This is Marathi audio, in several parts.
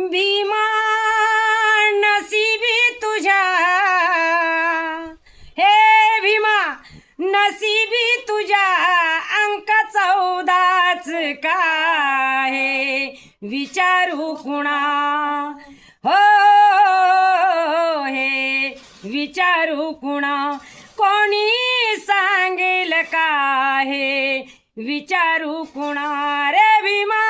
भीमा नसीबी तुझ्या, हे भीमा नसीबी तुझ्या अंक 14च का आहे विचारू कुणा, हो हे विचारू कुणा, कोणी सांगेल का हे विचारू कुणा रे भीमा.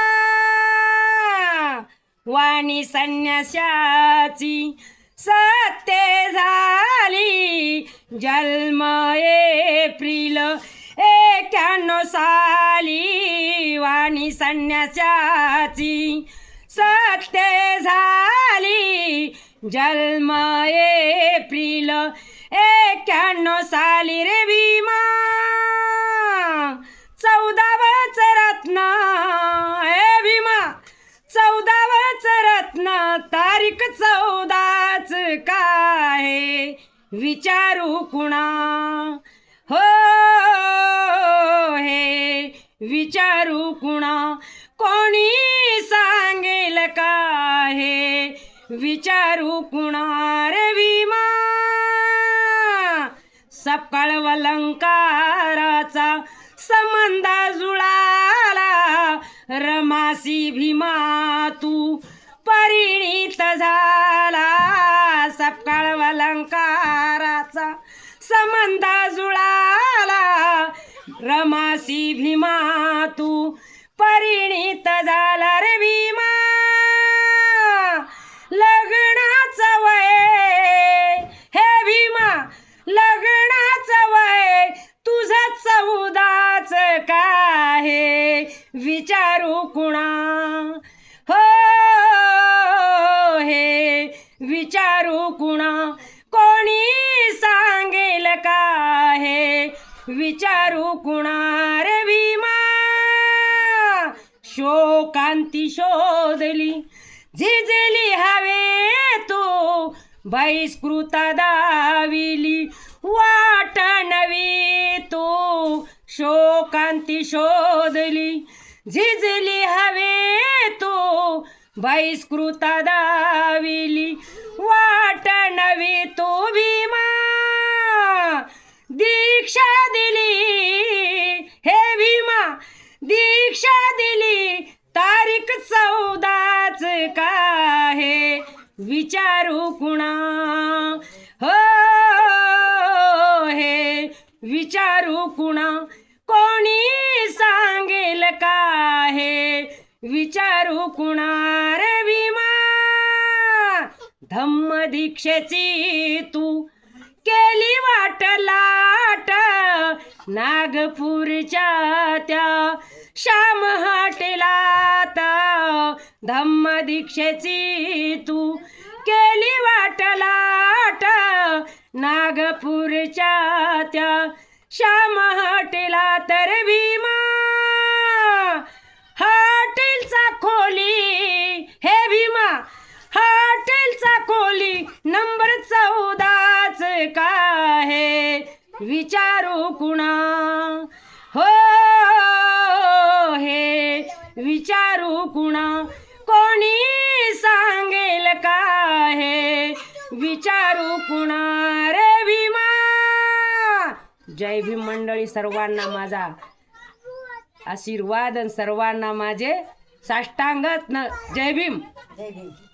वाणी संन्याशाची सत्य झाली जन्म एप्रिल 91 साली. वाणी संन्याशाची सत्य झाली जन्म एप्रिल 91 साली रे भीमा. 14वच रत्न हे भीमा, 14वच रत्न तारीख 14च काय विचारू कुणा, हो हे विचारू कुणा, कोणी सांगेल का हे विचारू कुणा रे भीमा. सपकाळ अलंकाराचा संबंध जुळाला रमासी भीमा तू परिणित झाला. सपकाळ अलंकाराचा संबंध जुळाला रमासी भीमा तू परिणित झाला रे भीमा. लग्नाचं वय हे भीमा, लग्नाचं वय तुझं 14च काय विचारू कुणा, हो हे विचारू कुणा, कोणी सांगेल का हे विचारू कुणा रे भीमा. शोकांती शोधली झिजली हवे तो बहिष्कृत दाविली वाट नवी तो. शोकांती शोधली झिजली हवे तो बहिष्कृत दाविली वाट नवी तो भीमा. दीक्षा दिली हे भीमा, दीक्षा दिली तारीख 14च काय विचारू कुणा, हो हे विचारू कुणा, कोणी सांगेल का हे विचारू कुणा रे भीमा. धम्म दीक्षेची तू केली वाट लाट नागपूरच्या त्या श्याम हॉटेलात. धम्म दीक्षेची तू केली वाट लाट नागपूरच्या त्या श्याम हॉटेलात रे भीमा. हॉटेलचा खोली हे भीमा, हॉटेलचा खोली नंबर 14च काय विचारू कुणा, हो हे विचारू कुणा, कोणी सांगेल का हे विचारू कुणा रे भीमा. जय भीम मंडळी, सर्वांना माझा आशीर्वाद, सर्वांना माझे साष्टांग जय भीम.